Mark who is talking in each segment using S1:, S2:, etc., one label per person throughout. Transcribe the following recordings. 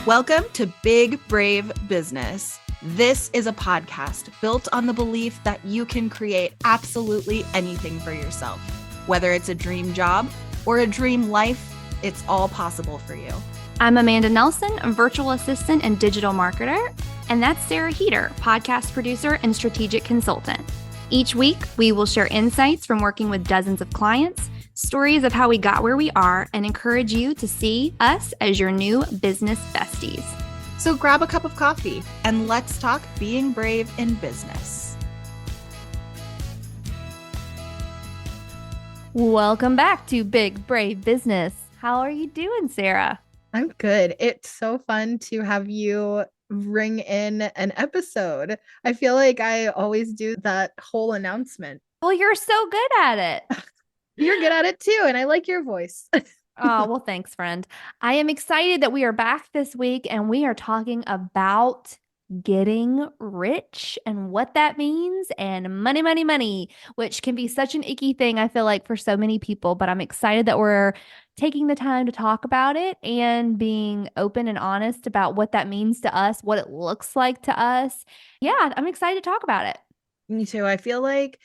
S1: Welcome to Big Brave Business. This is a podcast built on the belief that you can create absolutely anything for yourself. Whether it's a dream job or a dream life, it's all possible for you.
S2: I'm Amanda Nelson, a virtual assistant and digital marketer, and that's Sarah Heater, podcast producer and strategic consultant. Each week, we will share insights from working with dozens of clients, stories of how we got where we are, and encourage you to see us as your new business besties.
S1: So grab a cup of coffee and let's talk being brave in business.
S2: Welcome back to Big Brave Business. How are you doing, Sarah?
S1: I'm good. It's so fun to have you ring in an episode. I feel like I always do that whole announcement.
S2: Well, you're so good at it.
S1: You're good at it too, and I like your voice.
S2: Oh, well, thanks, friend. I am excited that we are back this week and we are talking about getting rich and what that means and money, money, money, which can be such an icky thing, I feel like, for so many people. But I'm excited that we're taking the time to talk about it and being open and honest about what that means to us, what it looks like to us. Yeah, I'm excited to talk about it.
S1: Me too. I feel like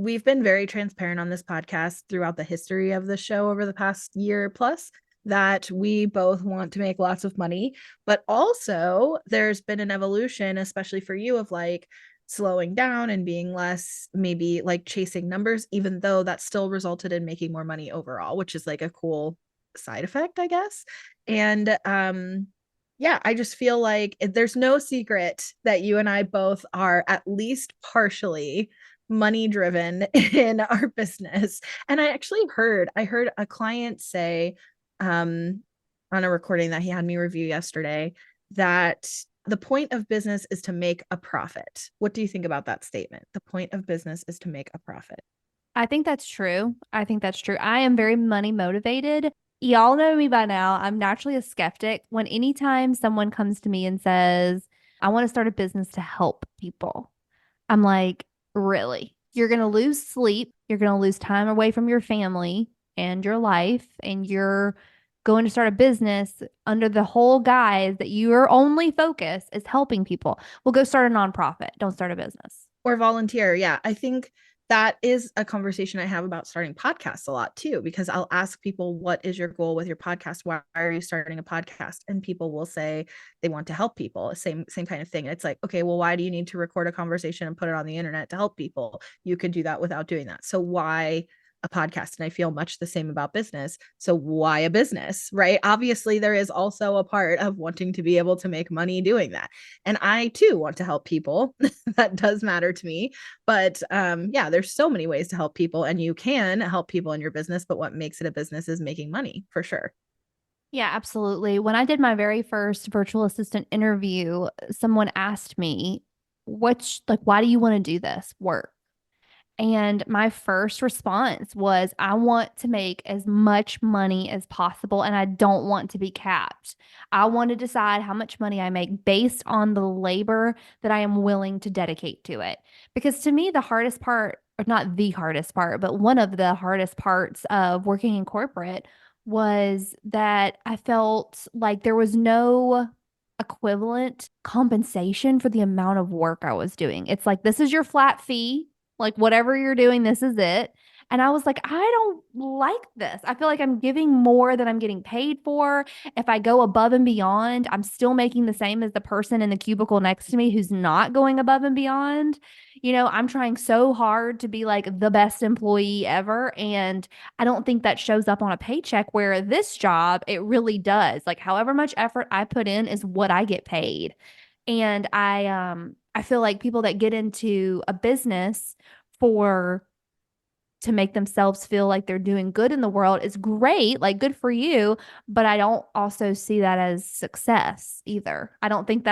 S1: we've been very transparent on this podcast throughout the history of the show over the past year plus that we both want to make lots of money, but also there's been an evolution, especially for you, of like slowing down and being less maybe like chasing numbers, even though that still resulted in making more money overall, which is like a cool side effect, I guess. And yeah, I just feel like there's no secret that you and I both are at least partially money driven in our business. And I heard a client say on a recording that he had me review yesterday that the point of business is to make a profit. What do you think about that statement? The point of business is to make a profit.
S2: I think that's true. I am very money motivated. Y'all know me by now. I'm naturally a skeptic. When anytime someone comes to me and says, I want to start a business to help people, I'm like, really? You're going to lose sleep. You're going to lose time away from your family and your life, and you're going to start a business under the whole guise that your only focus is helping people. Well, go start a nonprofit. Don't start a business.
S1: Or volunteer. Yeah, I think that is a conversation I have about starting podcasts a lot too, because I'll ask people, what is your goal with your podcast? Why are you starting a podcast? And people will say they want to help people. Same kind of thing. It's like, okay, well, why do you need to record a conversation and put it on the internet to help people? You could do that without doing that. So why a podcast? And I feel much the same about business. So why a business, right? Obviously, there is also a part of wanting to be able to make money doing that. And I too want to help people. That does matter to me. But yeah, there's so many ways to help people, and you can help people in your business. But what makes it a business is making money, for sure.
S2: Yeah, absolutely. When I did my very first virtual assistant interview, someone asked me, why do you want to do this work? And my first response was, I want to make as much money as possible, and I don't want to be capped. I want to decide how much money I make based on the labor that I am willing to dedicate to it. Because to me, the hardest part, or not the hardest part, but one of the hardest parts of working in corporate was that I felt like there was no equivalent compensation for the amount of work I was doing. It's like, this is your flat fee. Like, whatever you're doing, this is it. And I was like, I don't like this. I feel like I'm giving more than I'm getting paid for. If I go above and beyond, I'm still making the same as the person in the cubicle next to me who's not going above and beyond. You know, I'm trying so hard to be like the best employee ever. And I don't think that shows up on a paycheck, where this job, it really does. Like, however much effort I put in is what I get paid. And I feel like people that get into a business to make themselves feel like they're doing good in the world is great, like, good for you, but I don't also see that as success either. I don't know.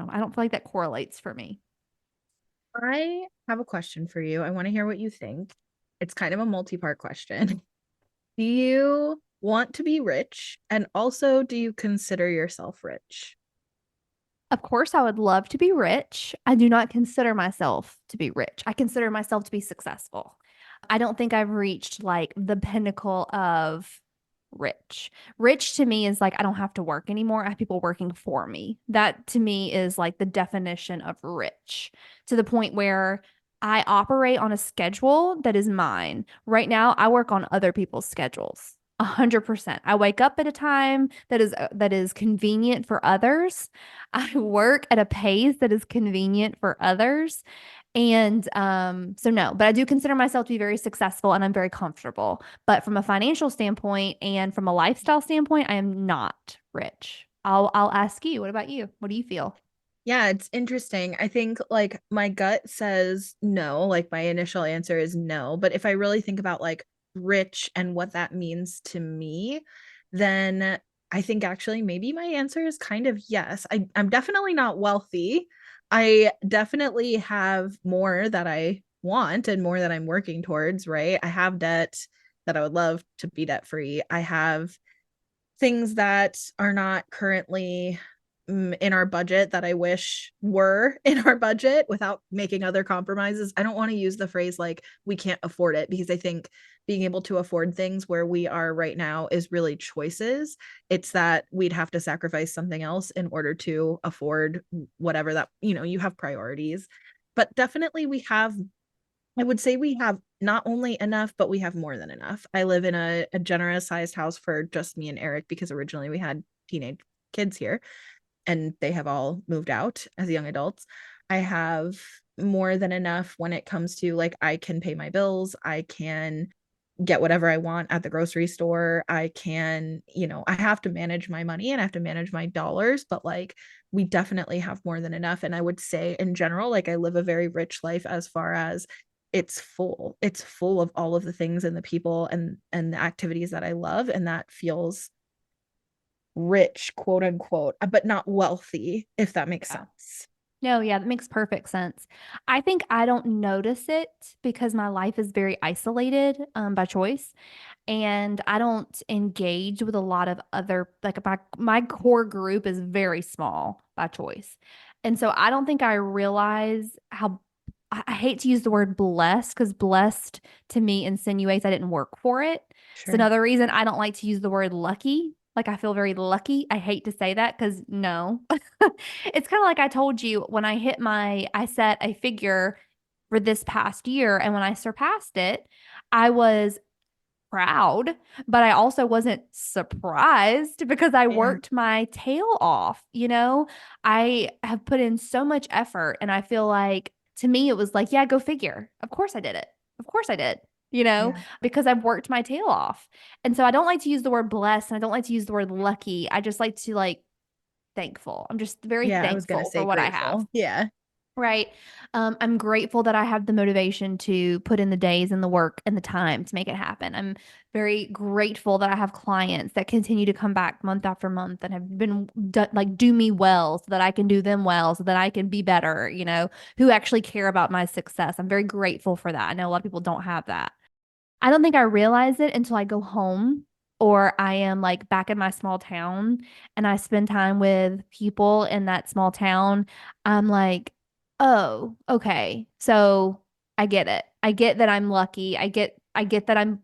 S2: I don't feel like that correlates for me.
S1: I have a question for you. I want to hear what you think. It's kind of a multi-part question. Do you want to be rich? And also, do you consider yourself rich?
S2: Of course, I would love to be rich. I do not consider myself to be rich. I consider myself to be successful. I don't think I've reached like the pinnacle of rich. Rich to me is like I don't have to work anymore. I have people working for me. That to me is like the definition of rich, to the point where I operate on a schedule that is mine. Right now, I work on other people's schedules. 100%. I wake up at a time that is convenient for others. I work at a pace that is convenient for others. And so no, but I do consider myself to be very successful and I'm very comfortable. But from a financial standpoint and from a lifestyle standpoint, I am not rich. I'll ask you, what about you? What do you feel?
S1: Yeah, it's interesting. I think like my gut says no, like my initial answer is no. But if I really think about like rich and what that means to me, then I think actually maybe my answer is kind of yes. I'm definitely not wealthy. I definitely have more that I want and more that I'm working towards, right? I have debt that I would love to be debt free. I have things that are not currently in our budget that I wish were in our budget without making other compromises. I don't want to use the phrase like we can't afford it, because I think being able to afford things where we are right now is really choices. It's that we'd have to sacrifice something else in order to afford whatever that, you have priorities. But definitely I would say we have not only enough, but we have more than enough. I live in a generous sized house for just me and Eric because originally we had teenage kids here and they have all moved out as young adults. I have more than enough when it comes to like I can pay my bills, I can get whatever I want at the grocery store. I can, I have to manage my money and I have to manage my dollars, but like we definitely have more than enough. And I would say in general, like I live a very rich life as far as it's full. It's full of all of the things and the people and the activities that I love. And that feels rich, quote unquote, but not wealthy, if that makes
S2: Yeah.
S1: sense.
S2: No, yeah, that makes perfect sense. I think I don't notice it because my life is very isolated by choice. And I don't engage with a lot of other, like my core group is very small by choice. And so I don't think I realize how I hate to use the word blessed because blessed to me insinuates I didn't work for it. It's
S1: Sure.
S2: another reason I don't like to use the word lucky. Like I feel very lucky. I hate to say that because no. It's kind of like I told you when I set a figure for this past year. And when I surpassed it, I was proud, but I also wasn't surprised because I
S1: Yeah.
S2: worked my tail off. I have put in so much effort, and I feel like to me, it was like, yeah, go figure. Of course I did it. Of course I did,
S1: Yeah.
S2: because I've worked my tail off. And so I don't like to use the word blessed and I don't like to use the word lucky. I just like to like thankful. I'm just very
S1: Yeah. I was going to
S2: thankful
S1: say
S2: for what I have.
S1: grateful. Yeah.
S2: Right. I'm grateful that I have the motivation to put in the days and the work and the time to make it happen. I'm very grateful that I have clients that continue to come back month after month and have been like do me well so that I can do them well so that I can be better, who actually care about my success. I'm very grateful for that. I know a lot of people don't have that. I don't think I realize it until I go home or I am like back in my small town and I spend time with people in that small town. I'm like, oh, okay. So I get it. I get that I'm lucky. I get that I'm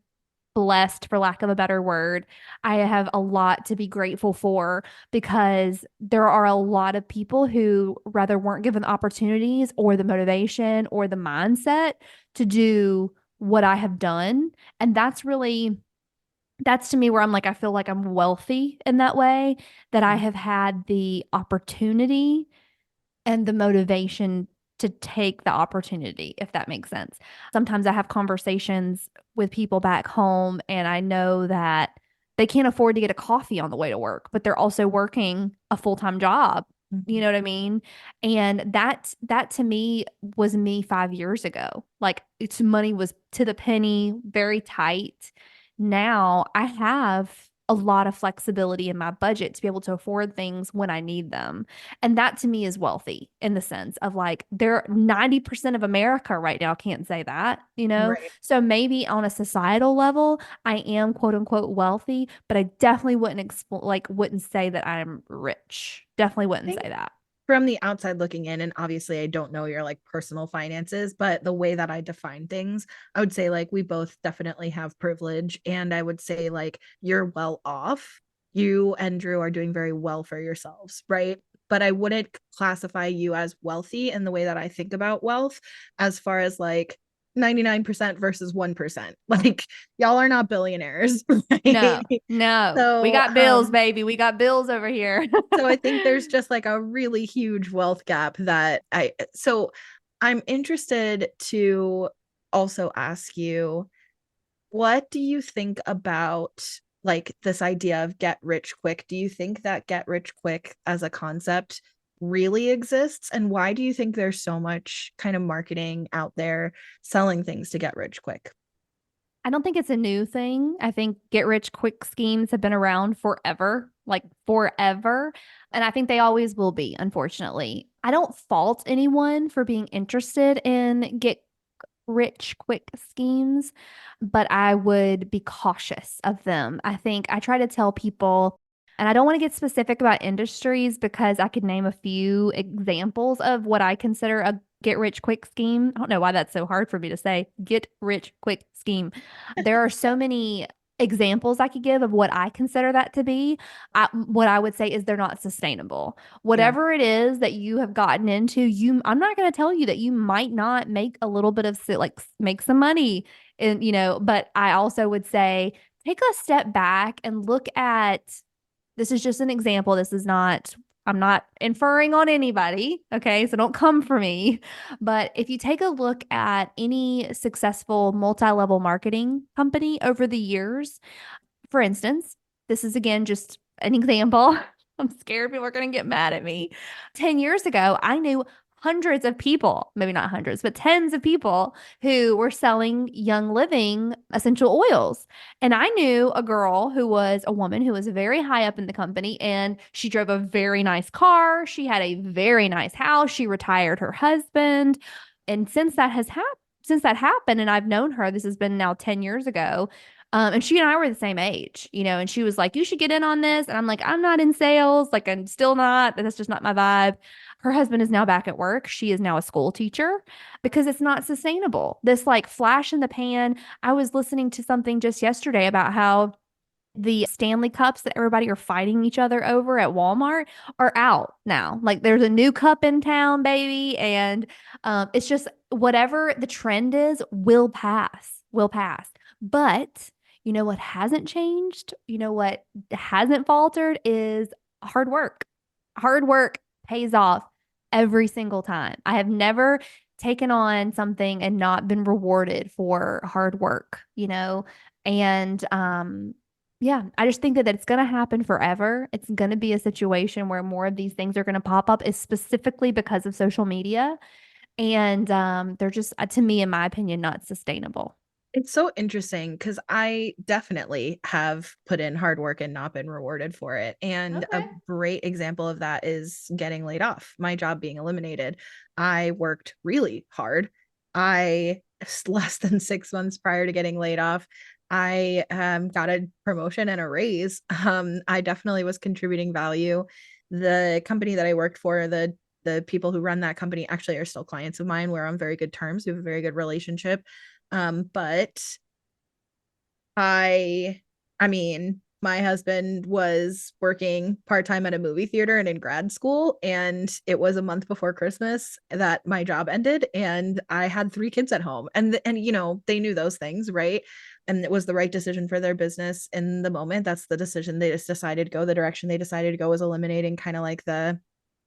S2: blessed for lack of a better word. I have a lot to be grateful for because there are a lot of people who rather weren't given the opportunities or the motivation or the mindset to do what I have done. And that's to me where I'm like, I feel like I'm wealthy in that way, that I
S1: Yeah.
S2: have had the opportunity and the motivation to take the opportunity, if that makes sense. Sometimes I have conversations with people back home and I know that they can't afford to get a coffee on the way to work, but they're also working a full-time job. You
S1: Mhm.
S2: know what I mean? And that to me was me 5 years ago. Like it's money was to the penny, very tight. Now I have a lot of flexibility in my budget to be able to afford things when I need them. And that to me is wealthy in the sense of like there 90% of America right now can't say that.
S1: Right.
S2: So maybe on a societal level, I am quote unquote wealthy, but I definitely wouldn't say that I'm rich. Definitely
S1: I
S2: wouldn't
S1: think
S2: say that.
S1: from the outside looking in, and obviously I don't know your like personal finances, but the way that I define things, I would say like we both definitely have privilege, and I would say like you're well off. You and Drew are doing very well for yourselves, right? But I wouldn't classify you as wealthy in the way that I think about wealth, as far as like 99% versus 1%. Like y'all are not billionaires,
S2: No,
S1: right?
S2: no. We
S1: So
S2: got bills, baby. We got bills over here.
S1: so I think there's just like a really huge wealth gap that I'm interested to also ask you, what do you think about like this idea of get rich quick? Do you think that get rich quick as a concept really exists? And why do you think there's so much kind of marketing out there selling things to get rich quick?
S2: I don't think it's a new thing. I think get rich quick schemes have been around forever, like forever. And I think they always will be, unfortunately. I don't fault anyone for being interested in get rich quick schemes, but I would be cautious of them. I think I try to tell people, and I don't want to get specific about industries because I could name a few examples of what I consider a get rich quick scheme. I don't know why that's so hard for me to say. Get rich quick scheme. There are so many examples I could give of what I consider that to be. What I would say is they're not sustainable.
S1: Yeah.
S2: Whatever it is that you have gotten into, I'm not going to tell you that you might not make a little bit of like make some money and but I also would say take a step back and look at, this is just an example. This is not, I'm not inferring on anybody. Okay. So don't come for me. But if you take a look at any successful multi level marketing company over the years, for instance, this is again just an example. I'm scared people are going to get mad at me. 10 years ago, I knew hundreds of people, maybe not hundreds, but tens of people who were selling Young Living essential oils. And I knew a girl who was a woman who was very high up in the company and she drove a very nice car. She had a very nice house. She retired her husband. And since that happened, and I've known her, this has been now 10 years ago, and she and I were the same age, and she was like, you should get in on this. And I'm like, I'm not in sales. Like, I'm still not. That's just not my vibe. Her husband is now back at work. She is now a school teacher because it's not sustainable. This like flash in the pan. I was listening to something just yesterday about how the Stanley cups that everybody are fighting each other over at Walmart are out now. Like there's a new cup in town, baby. And it's just whatever the trend is will pass. But you know what hasn't changed? You know what hasn't faltered is hard work. Hard work pays off every single time. I have never taken on something and not been rewarded for hard work, and yeah, I just think that it's going to happen forever. It's going to be a situation where more of these things are going to pop up, is specifically because of social media. And they're just, to me, in my opinion, not sustainable.
S1: It's so interesting because I definitely have put in hard work and not been rewarded for it. And a
S2: Okay.
S1: great example of that is getting laid off, my job being eliminated. I worked really hard. I, less than 6 months prior to getting laid off, I got a promotion and a raise. I definitely was contributing value. The company that I worked for, the people who run that company actually are still clients of mine. We're on very good terms. We have a very good relationship. But I I mean, my husband was working part-time at a movie theater and in grad school, and it was a month before Christmas that my job ended, and I had 3 kids at home. And they knew those things, right? And it was the right decision for their business in the moment. That's the decision they just decided to go. The direction they decided to go was eliminating kind of like the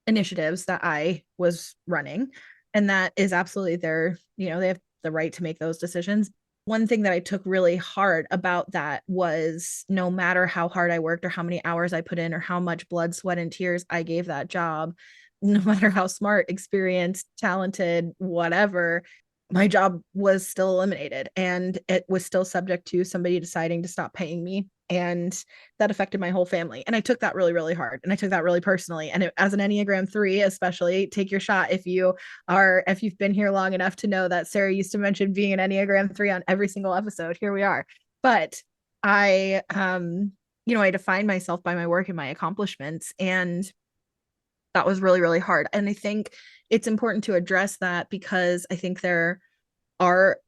S1: initiatives that I was running. And that is absolutely they have the right to make those decisions. One thing that I took really hard about that was no matter how hard I worked or how many hours I put in or how much blood, sweat, and tears I gave that job, no matter how smart, experienced, talented, whatever, my job was still eliminated and it was still subject to somebody deciding to stop paying me. And that affected my whole family. And I took that really, really hard. And I took that really personally. And as an Enneagram 3, especially, take your shot if you've been here long enough to know that Sarah used to mention being an Enneagram 3 on every single episode. Here we are. But I define myself by my work and my accomplishments. And that was really, really hard. And I think it's important to address that because I think there are,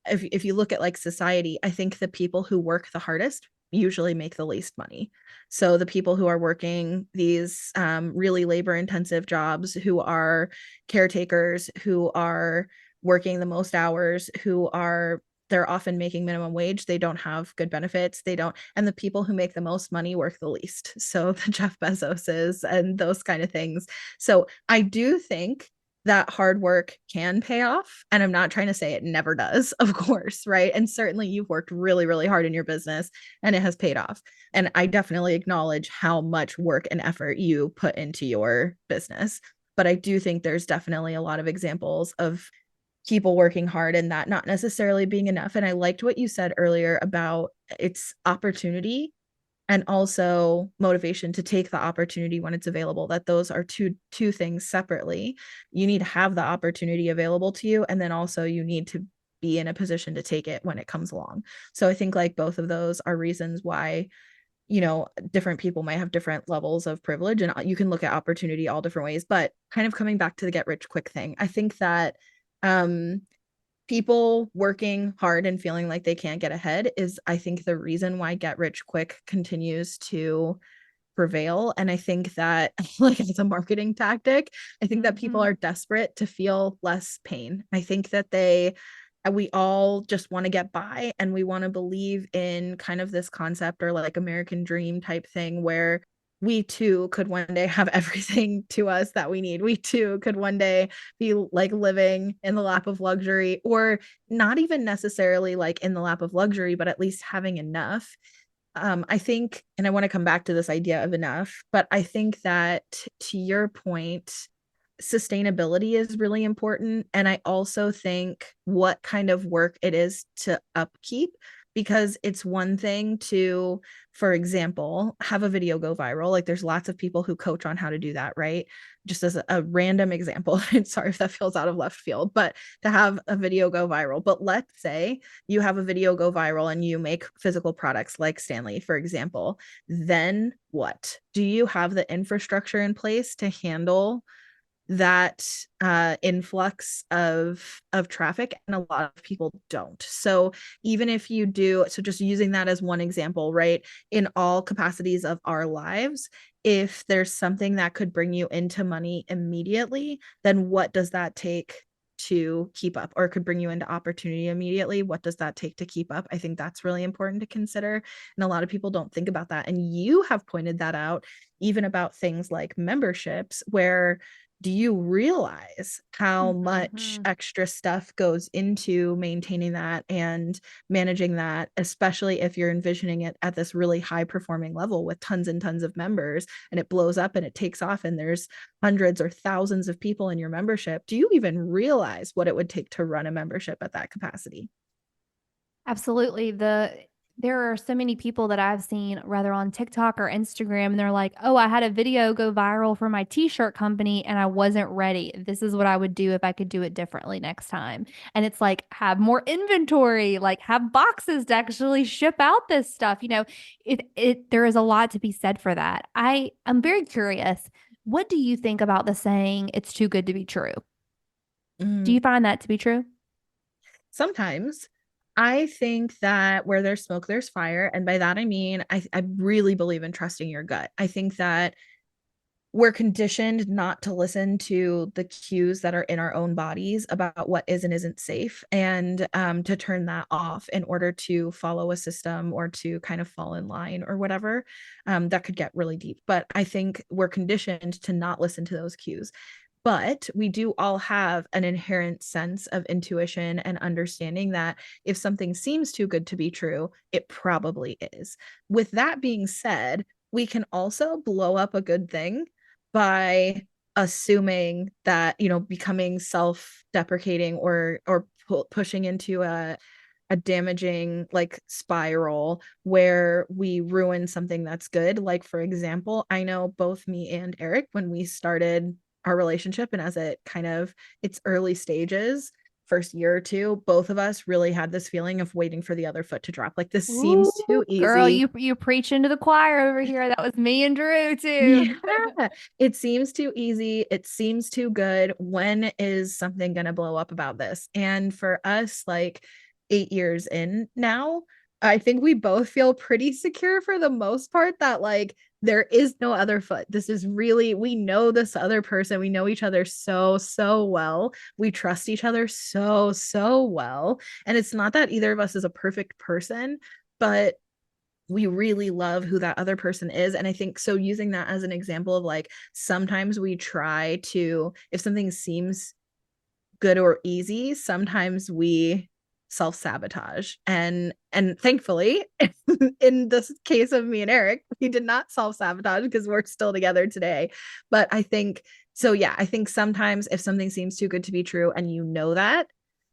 S1: if you look at like society, I think the people who work the hardest usually make the least money. So the people who are working these really labor intensive jobs, who are caretakers, who are working the most hours, who are, they're often making minimum wage, they don't have good benefits, they don't, and the people who make the most money work the least, so the Jeff Bezoses and those kind of things. So I do think that hard work can pay off. And I'm not trying to say it never does, of course, right? And certainly you've worked really, really hard in your business and it has paid off. And I definitely acknowledge how much work and effort you put into your business. But I do think there's definitely a lot of examples of people working hard and that not necessarily being enough. And I liked what you said earlier about it's opportunity and also motivation to take the opportunity when it's available, that those are two things separately. You need to have the opportunity available to you, and then also you need to be in a position to take it when it comes along. So I think like both of those are reasons why, you know, different people might have different levels of privilege, and you can look at opportunity all different ways. But kind of coming back to the get rich quick thing, I think that um people working hard and feeling like they can't get ahead is, I think, the reason why get rich quick continues to prevail. And I think that like as a marketing tactic, I think that people
S2: Mhm.
S1: are desperate to feel less pain. I think that they, we all just want to get by, and we want to believe in kind of this concept or like American dream type thing where we too could one day have everything to us that we need. We too could one day be like living in the lap of luxury, or not even necessarily like in the lap of luxury, but at least having enough. I think, and I want to come back to this idea of enough, but I think that to your point, sustainability is really important. And I also think what kind of work it is to upkeep, because it's one thing to, for example, have a video go viral. Like there's lots of people who coach on how to do that, right? Just as a random example, sorry if that feels out of left field, but to have a video go viral. But let's say you have a video go viral and you make physical products like Stanley, for example, then what? Do you have the infrastructure in place to handle that influx of traffic? And a lot of people don't. So even if you do, so just using that as one example, right, in all capacities of our lives, if there's something that could bring you into money immediately, then what does that take to keep up? Or could bring you into opportunity immediately, what does that take to keep up? I think that's really important to consider, and a lot of people don't think about that. And you have pointed that out even about things like memberships, where do you realize how much
S2: Mhm.
S1: extra stuff goes into maintaining that and managing that, especially if you're envisioning it at this really high performing level with tons and tons of members, and it blows up and it takes off and there's hundreds or thousands of people in your membership? Do you even realize what it would take to run a membership at that capacity?
S2: Absolutely. There are so many people that I've seen rather on TikTok or Instagram, and they're like, "Oh, I had a video go viral for my t-shirt company and I wasn't ready. This is what I would do if I could do it differently next time." And it's like, have more inventory, like have boxes to actually ship out this stuff. It there is a lot to be said for that. I'm very curious. What do you think about the saying, it's too good to be true? Do
S1: Mm,
S2: you find that to be true?
S1: sometimes. I think that where there's smoke, there's fire. And by that, I mean, I really believe in trusting your gut. I think that we're conditioned not to listen to the cues that are in our own bodies about what is and isn't safe, and to turn that off in order to follow a system or to kind of fall in line or whatever. That could get really deep. But I think we're conditioned to not listen to those cues. But we do all have an inherent sense of intuition and understanding that if something seems too good to be true, it probably is. With that being said, we can also blow up a good thing by assuming that, you know, becoming self-deprecating or pushing into a damaging like spiral where we ruin something that's good. Like for example, I know both me and Eric, when we started our relationship and as it kind of its early stages, first year or two, both of us really had this feeling of waiting for the other foot to drop. Like this
S2: Ooh,
S1: seems too
S2: girl,
S1: easy.
S2: you preaching to the choir over here. That was me and Drew too.
S1: Yeah, it seems too easy. It seems too good. When is something going to blow up about this? And for us, like 8 years in now, I think we both feel pretty secure for the most part that like there is no other foot. This is really, we know this other person. We know each other so, so well. We trust each other so, so well. And it's not that either of us is a perfect person, but we really love who that other person is. And I think so, using that as an example of like, sometimes we try to, if something seems good or easy, sometimes we self-sabotage. And thankfully, in this case of me and Eric, we did not self-sabotage because we're still together today. But I think so, yeah, I think sometimes if something seems too good to be true and you know that,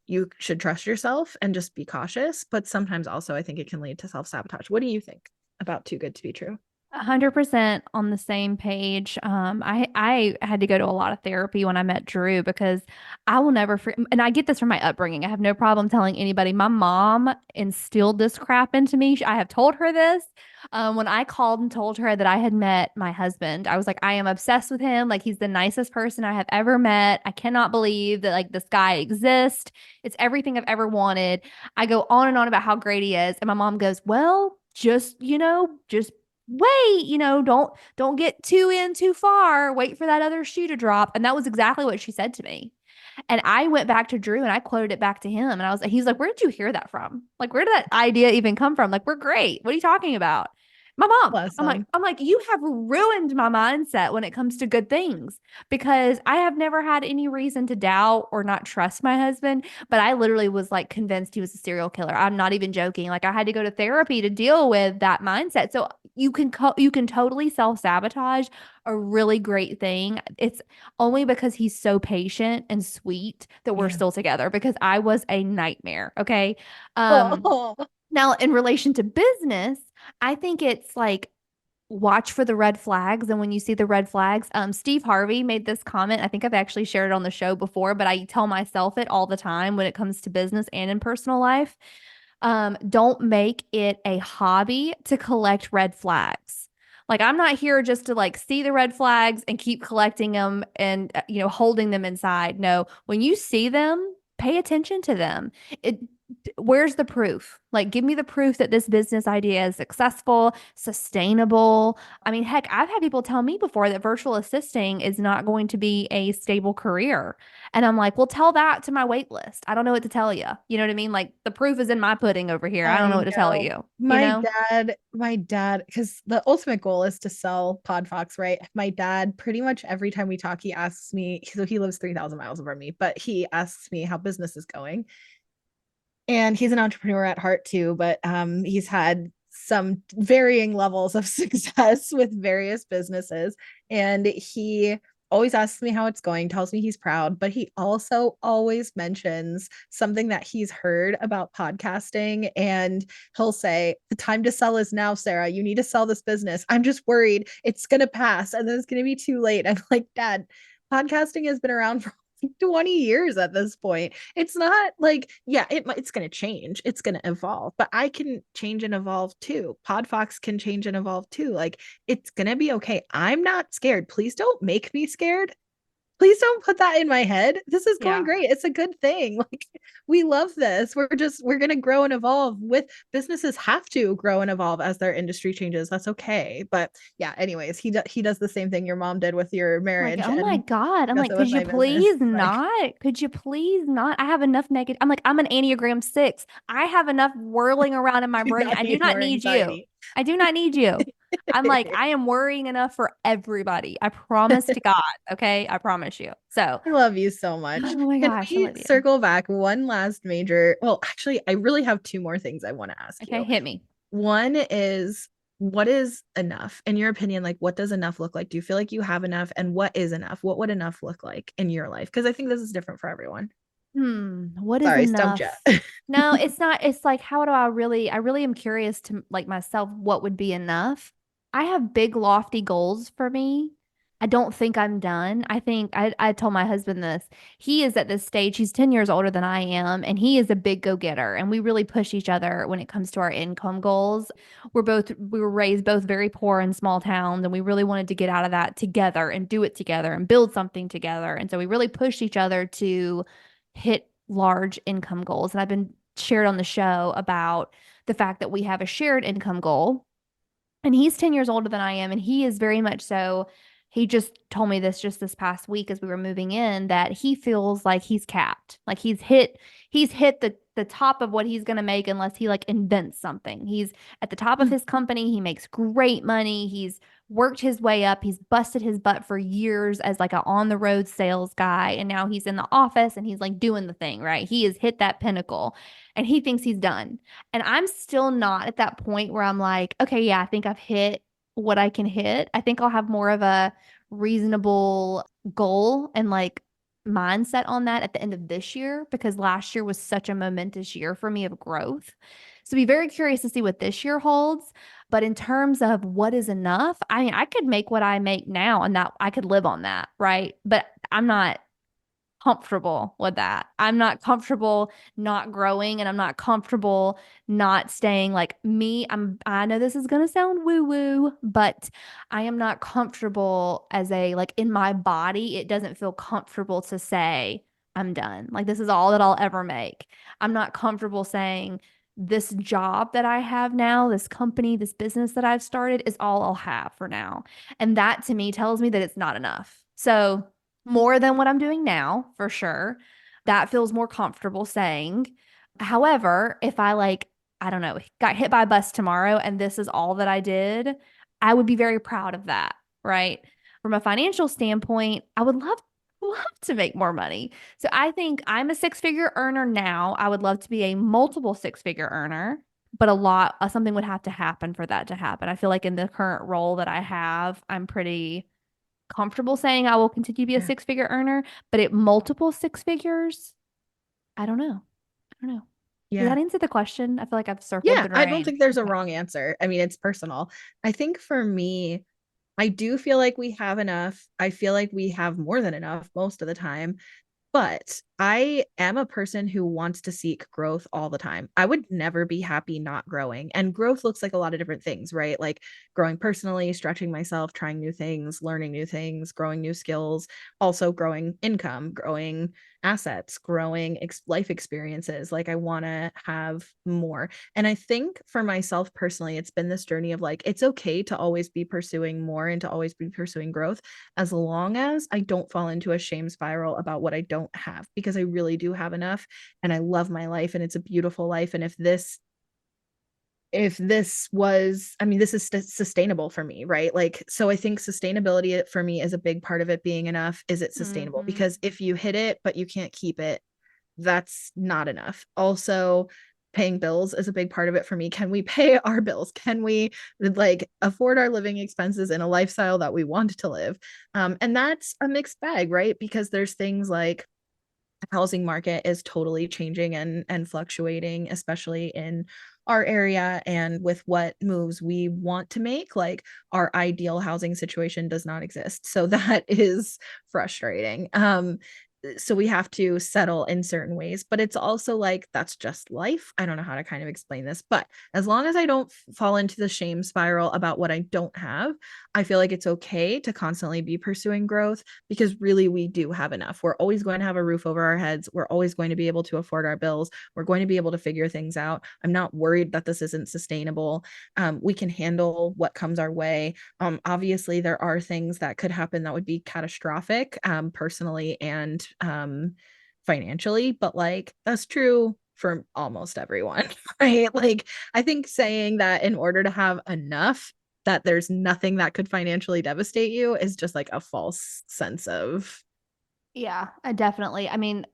S1: you should trust yourself and just be cautious. But sometimes also I think it can lead to self-sabotage. What do you think about too good to be true?
S2: 100% on the same page. I had to go to a lot of therapy when I met Drew because I will never forget, and I get this from my upbringing. I have no problem telling anybody. My mom instilled this crap into me. I have told her this. When I called and told her that I had met my husband, I was like, I am obsessed with him. Like he's the nicest person I have ever met. I cannot believe that like this guy exists. It's everything I've ever wanted. I go on and on about how great he is, and my mom goes, "Well, just wait, don't get too in too far. Wait for that other shoe to drop." And that was exactly what she said to me. And I went back to Drew and I quoted it back to him. And he's like, "Where did you hear that from? Like, where did that idea even come from? Like, we're great. What are you talking about?" My mom.
S1: Bless
S2: I'm like,
S1: them.
S2: I'm like, you have ruined my mindset when it comes to good things because I have never had any reason to doubt or not trust my husband. But I literally was like convinced he was a serial killer. I'm not even joking. Like I had to go to therapy to deal with that mindset. So you can totally self-sabotage a really great thing. It's only because he's so patient and sweet that we're
S1: Yeah.
S2: still together because I was a nightmare. Okay. Um,
S1: Oh,
S2: Now in relation to business, I think it's like watch for the red flags. And when you see the red flags, Steve Harvey made this comment. I think I've actually shared it on the show before, but I tell myself it all the time when it comes to business and in personal life. Don't make it a hobby to collect red flags. Like I'm not here just to like see the red flags and keep collecting them and holding them inside. No, when you see them, pay attention to them. It Where's the proof? Like give me the proof that this business idea is successful, sustainable. I mean, heck, I've had people tell me before that virtual assisting is not going to be a stable career. And I'm like, well, tell that to my wait list. I don't know what to tell you. You know what I mean? Like the proof is in my pudding over here. I don't know
S1: I
S2: what to tell
S1: know.
S2: you, you
S1: My
S2: know?
S1: dad, my dad, because the ultimate goal is to sell Podfox, right? My dad, pretty much every time we talk, he asks me, so he lives 3,000 miles over me, but he asks me how business is going. And he's an entrepreneur at heart too, but he's had some varying levels of success with various businesses. And he always asks me how it's going, tells me he's proud, but he also always mentions something that he's heard about podcasting. And he'll say, the time to sell is now, Sarah. You need to sell this business. I'm just worried it's going to pass and then it's going to be too late. I'm like, Dad, podcasting has been around for 20 years at this point. It's not like, yeah, it's going to change, it's going to evolve, but I can change and evolve too. Podfox can change and evolve too. Like it's going to be okay. I'm not scared. Please don't make me scared. Please don't put that in my head. This is going
S2: Yeah.
S1: great. It's a good thing. Like we love this. We're going to grow and evolve. With businesses have to grow and evolve as their industry changes. That's okay. But yeah, anyways, he does the same thing your mom did with your
S2: Like,
S1: marriage
S2: oh my
S1: and
S2: God. I'm
S1: does
S2: like,
S1: it
S2: could
S1: with
S2: you
S1: my business.
S2: please
S1: Like
S2: not? Could you please not? I have enough negative. I'm like, I'm an Enneagram 6. I have enough whirling around in my
S1: do
S2: brain.
S1: not
S2: I do
S1: need
S2: not
S1: more
S2: need you.
S1: anxiety.
S2: I do not need you. I'm like, I am worrying enough for everybody. I promise to God. Okay. I promise you. So,
S1: I love you so much.
S2: oh my
S1: Can
S2: gosh, I
S1: we
S2: love you.
S1: circle back one last major? Well, actually, I really have two more things I want to ask
S2: Okay.
S1: you.
S2: Hit me.
S1: One is, what is enough? In your opinion, like what does enough look like? Do you feel like you have enough? And what is enough? What would enough look like in your life? Because I think this is different for everyone.
S2: What is
S1: Sorry, stumped you.
S2: enough? No, it's not. It's like, how do I really am curious to like myself, what would be enough? I have big, lofty goals for me. I don't think I'm done. I think I told my husband this. He is at this stage, he's 10 years older than I am, and he is a big go-getter. And we really push each other when it comes to our income goals. We were raised both very poor in small towns, and we really wanted to get out of that together and do it together and build something together. And so we really pushed each other to hit large income goals. And I've been shared on the show about the fact that we have a shared income goal, and he's 10 years older than I am, and he is very much so. He just told me this just this past week as we were moving in, that he feels like he's capped. Like he's hit the top of what he's going to make unless he like invents something. He's at the top of
S1: Mm.
S2: his company. He makes great money. He's worked his way up. He's busted his butt for years as like a on the road sales guy, and now he's in the office and he's like doing the thing, right? He has hit that pinnacle and he thinks he's done. And I'm still not at that point where I'm like, okay, yeah, I think I've hit what I can hit. I think I'll have more of a reasonable goal and like mindset on that at the end of this year, because last year was such a momentous year for me of growth. So be very curious to see what this year holds. But in terms of what is enough, I mean, I could make what I make now and that I could live on that, right? But I'm not comfortable with that. I'm not comfortable not growing, and I'm not comfortable not staying like me. I know this is going to sound woo woo, but I am not comfortable as a like in my body. It doesn't feel comfortable to say I'm done. Like this is all that I'll ever make. I'm not comfortable saying this job that I have now, this company, this business that I've started is all I'll have for now. And that to me tells me that it's not enough. So more than what I'm doing now, for sure. That feels more comfortable saying. However, if I like, I don't know, got hit by a bus tomorrow and this is all that I did, I would be very proud of that, right? From a financial standpoint, I would love to make more money. So I think I'm a six-figure earner now. I would love to be a multiple six-figure earner, but something would have to happen for that to happen. I feel like in the current role that I have, I'm pretty comfortable saying I will continue to be a
S1: Yeah.
S2: six-figure earner, but at multiple six figures, I don't know. I don't know. Does
S1: Yeah.
S2: that answer the question? I feel like I've circled
S1: Yeah,
S2: the
S1: I don't
S2: drain.
S1: think there's a
S2: Okay.
S1: wrong answer. I mean, it's personal. I think for me, I do feel like we have enough. I feel like we have more than enough most of the time. But I am a person who wants to seek growth all the time. I would never be happy not growing. And growth looks like a lot of different things, right? Like growing personally, stretching myself, trying new things, learning new things, growing new skills, also growing income, growing assets, growing life experiences. Like I want to have more. And I think for myself personally, it's been this journey of like, it's okay to always be pursuing more and to always be pursuing growth as long as I don't fall into a shame spiral about what I don't have, because I really do have enough and I love my life and it's a beautiful life. And if this was, I mean, this is sustainable for me, right? Like, so I think sustainability for me is a big part of it being enough. Is it sustainable?
S2: Mm-hmm.
S1: Because if you hit it, but you can't keep it, that's not enough. Also, paying bills is a big part of it for me. Can we pay our bills? Can we like afford our living expenses in a lifestyle that we want to live? And that's a mixed bag, right? Because there's things like housing market is totally changing and fluctuating, especially in our area and with what moves we want to make. Like our ideal housing situation does not exist. So that is frustrating. So we have to settle in certain ways, but it's also like that's just life. I don't know how to kind of explain this, but as long as I don't fall into the shame spiral about what I don't have, I feel like it's okay to constantly be pursuing growth, because really we do have enough. We're always going to have a roof over our heads. We're always going to be able to afford our bills. We're going to be able to figure things out. I'm not worried that this isn't sustainable. We can handle what comes our way. Obviously, there are things that could happen that would be catastrophic, personally and financially, but like that's true for almost everyone, right? Like, I think saying that in order to have enough, that there's nothing that could financially devastate you is just like a false sense of,
S2: Yeah, I definitely. I mean,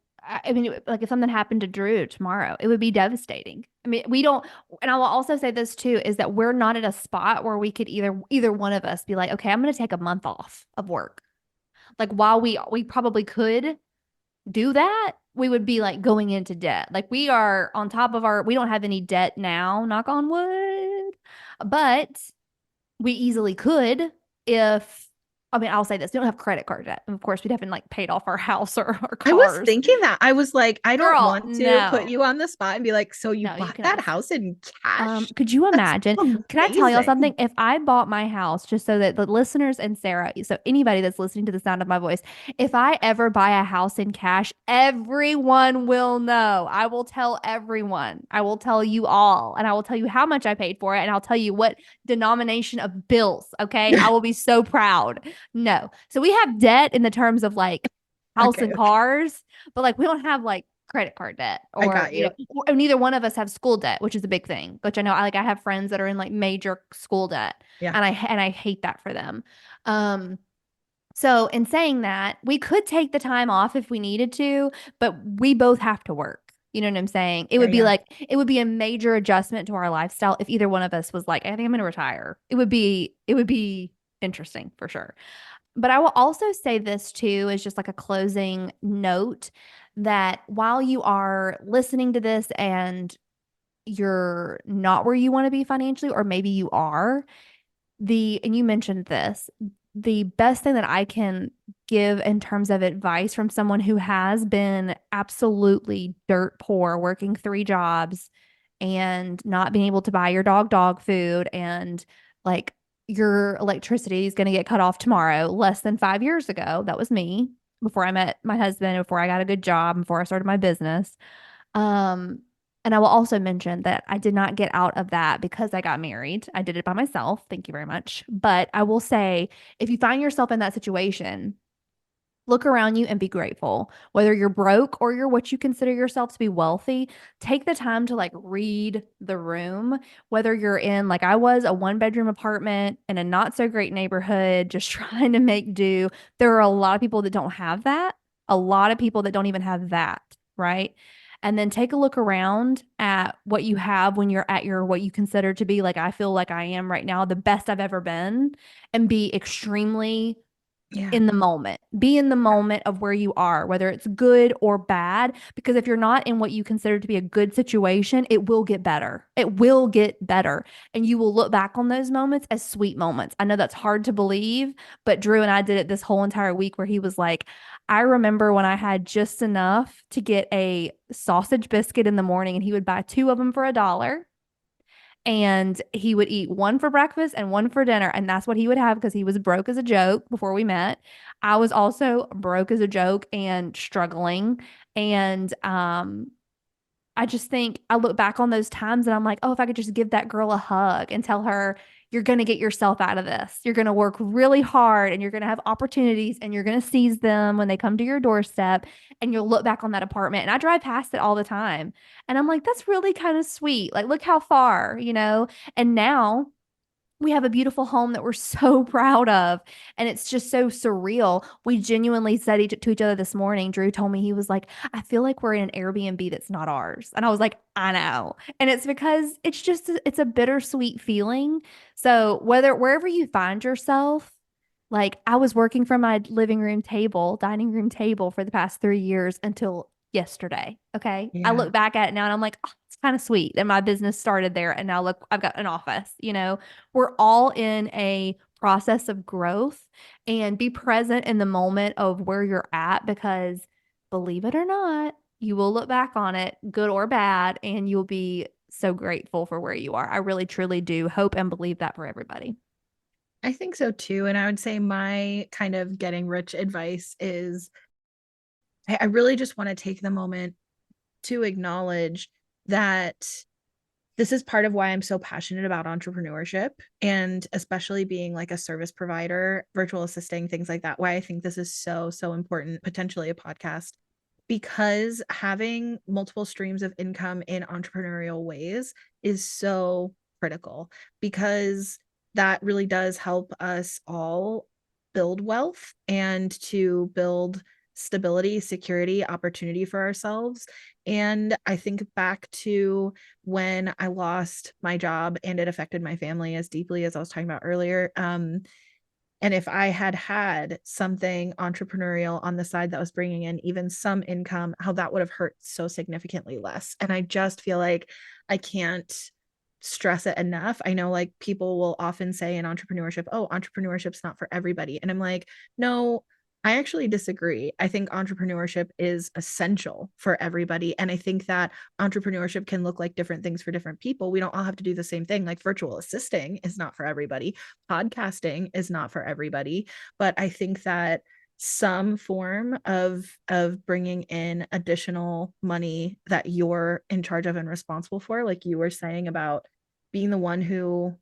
S2: like if something happened to Drew tomorrow, it would be devastating. I mean, we don't, and I will also say this too, is that we're not at a spot where we could either one of us be like, okay, I'm going to take a month off of work. Like while we probably could do that, we would be like going into debt. Like we are on top of we don't have any debt now, knock on wood, but we easily could if I mean, I'll say this, we don't have credit card debt. Of course, we haven't like paid off our house or our
S1: I was
S2: cars.
S1: thinking that. I was like, I don't
S2: Girl,
S1: want to put
S2: no.
S1: you on the spot and be like, so you
S2: No, you
S1: bought
S2: can
S1: that
S2: ask.
S1: house in cash?
S2: Could you
S1: That's
S2: imagine? Can I tell y'all something?
S1: amazing.
S2: If I bought my house, just so that the listeners and Sarah, so anybody that's listening to the sound of my voice, if I ever buy a house in cash, everyone will know. I will tell everyone. I will tell you all, and I will tell you how much I paid for it, and I'll tell you what denomination of bills. Okay. I will be so proud. No. So we have debt in the terms of like house
S1: Okay,
S2: and
S1: okay.
S2: cars, but like we don't have like credit card debt
S1: I
S2: or
S1: got you.
S2: or neither one of us have school debt, which is a big thing, which I know I have friends that are in like major school debt,
S1: Yeah.
S2: and I hate that for them. um so in saying that, we could take the time off if we needed to, but we both have to work. You know what I'm saying? It
S1: Yeah,
S2: would be
S1: yeah.
S2: like it would be a major adjustment to our lifestyle if either one of us was like, I think I'm going to retire. It would be interesting for sure. But I will also say this too, is just like a closing note, that while you are listening to this and you're not where you want to be financially, or maybe you are, and you mentioned this, the best thing that I can give in terms of advice from someone who has been absolutely dirt poor, working three jobs and not being able to buy your dog food, and like your electricity is going to get cut off tomorrow. Less than 5 years ago, that was me, before I met my husband, before I got a good job, before I started my business. Um, and I will also mention that I did not get out of that because I got married. I did it by myself. Thank you very much. But I will say, if you find yourself in that situation, look around you and be grateful. Whether you're broke or you're what you consider yourself to be wealthy, take the time to like read the room. Whether you're in, like I was, a one-bedroom apartment in a not so great neighborhood, just trying to make do. There are a lot of people that don't have that, a lot of people that don't even have that, right? And then take a look around at what you have when you're at your, what you consider to be, like I feel like I am right now, the best I've ever been, and be extremely
S1: Yeah.
S2: in the moment. Be in the moment of where you are, whether it's good or bad. Because if you're not in what you consider to be a good situation, it will get better. It will get better. And you will look back on those moments as sweet moments. I know that's hard to believe, but Drew and I did it this whole entire week, where he was like, I remember when I had just enough to get a sausage biscuit in the morning, and he would buy two of them for $1, and he would eat one for breakfast and one for dinner, and that's what he would have because he was broke as a joke before we met. I was also broke as a joke and struggling. And I just think I look back on those times and I'm like, oh, if I could just give that girl a hug and tell her, you're going to get yourself out of this. You're going to work really hard, and you're going to have opportunities, and you're going to seize them when they come to your doorstep. And you'll look back on that apartment. And I drive past it all the time. And I'm like, that's really kind of sweet. Like, look how far, you know? And now we have a beautiful home that we're so proud of. And it's just so surreal. We genuinely said to each other this morning. Drew told me, he was like, I feel like we're in an Airbnb that's not ours. And I was like, I know. And it's because it's just, it's a bittersweet feeling. So wherever you find yourself, like I was working from my dining room table for the past 3 years until yesterday. Okay. I
S1: Yeah.
S2: look back at it now and I'm like, oh, it's kind of sweet that my business started there. And now look, I've got an office. We're all in a process of growth, and be present in the moment of where you're at, because believe it or not, you will look back on it, good or bad, and you'll be so grateful for where you are. I really, truly do hope and believe that for everybody.
S1: I think so too. And I would say my kind of getting rich advice is I really just want to take the moment to acknowledge that this is part of why I'm so passionate about entrepreneurship, and especially being like a service provider, virtual assisting, things like that. Why I think this is so, so important, potentially a podcast, because having multiple streams of income in entrepreneurial ways is so critical, because that really does help us all build wealth and to build stability, security, opportunity for ourselves. And I think back to when I lost my job and it affected my family as deeply as I was talking about earlier. And if I had had something entrepreneurial on the side that was bringing in even some income, how that would have hurt so significantly less. And I just feel like I can't stress it enough. I know like people will often say in entrepreneurship, oh, entrepreneurship's not for everybody. And I'm like, no, I actually disagree. I think entrepreneurship is essential for everybody. And I think that entrepreneurship can look like different things for different people. We don't all have to do the same thing. Like virtual assisting is not for everybody, podcasting is not for everybody. But I think that some form of bringing in additional money that you're in charge of and responsible for, like you were saying about being the one who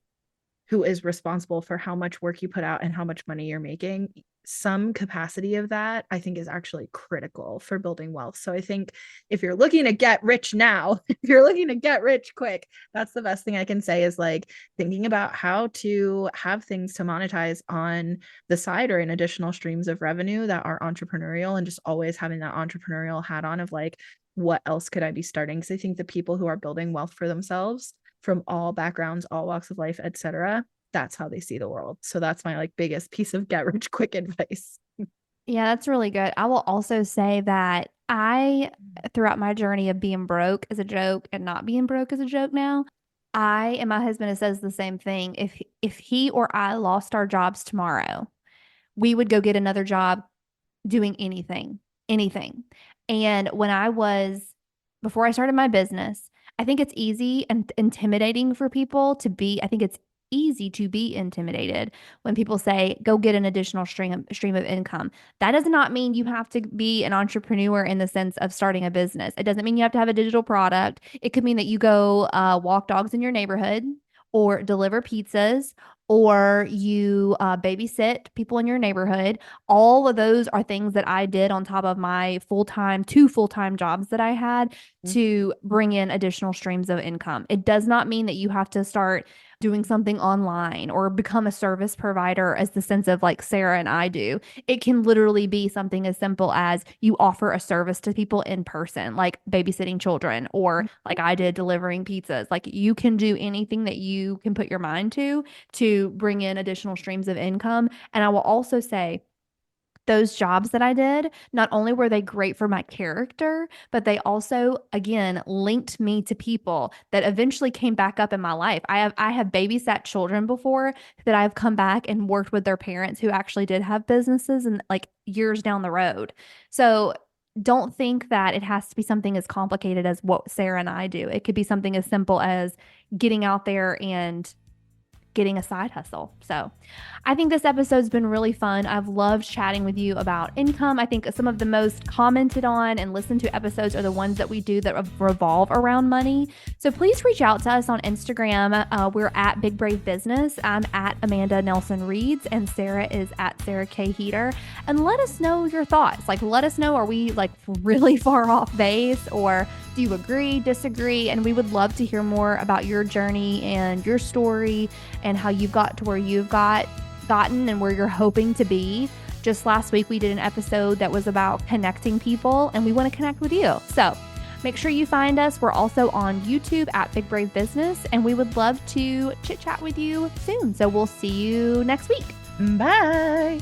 S1: is responsible for how much work you put out and how much money you're making, some capacity of that I think is actually critical for building wealth. So I think if you're looking to get rich now, if you're looking to get rich quick, that's the best thing I can say is like thinking about how to have things to monetize on the side or in additional streams of revenue that are entrepreneurial, and just always having that entrepreneurial hat on of like, what else could I be starting? Because I think the people who are building wealth for themselves from all backgrounds, all walks of life, etc., that's how they see the world. So that's my like biggest piece of get rich quick advice.
S2: Yeah, that's really good. I will also say that throughout my journey of being broke as a joke and not being broke as a joke now, I and my husband says the same thing. If he or I lost our jobs tomorrow, we would go get another job doing anything, anything. And before I started my business, I think it's easy and intimidating for people to be, I think it's easy to be intimidated when people say, go get an additional stream of income. That does not mean you have to be an entrepreneur in the sense of starting a business. It doesn't mean you have to have a digital product. It could mean that you go walk dogs in your neighborhood or deliver pizzas or you babysit people in your neighborhood. All of those are things that I did on top of my two full-time jobs that I had to bring in additional streams of income. It does not mean that you have to start doing something online or become a service provider as the sense of like Sarah and I do. It can literally be something as simple as you offer a service to people in person, like babysitting children, or like I did delivering pizzas. Like you can do anything that you can put your mind to bring in additional streams of income. And I will also say, those jobs that I did, not only were they great for my character, but they also, again, linked me to people that eventually came back up in my life. I have babysat children before that I've come back and worked with their parents who actually did have businesses and like years down the road. So don't think that it has to be something as complicated as what Sarah and I do. It could be something as simple as getting out there and getting a side hustle. So I think this episode's been really fun. I've loved chatting with you about income. I think some of the most commented on and listened to episodes are the ones that we do that revolve around money. So please reach out to us on Instagram. We're at Big Brave Business. I'm at Amanda Nelson Reads and Sarah is at Sarah K. Heater. And let us know your thoughts. Like, let us know, are we like really far off base, or do you agree, disagree? And we would love to hear more about your journey and your story and how you've got to where you've gotten and where you're hoping to be. Just last week, we did an episode that was about connecting people, and we want to connect with you. So make sure you find us. We're also on YouTube at Big Brave Business, and we would love to chit chat with you soon. So we'll see you next week.
S1: Bye.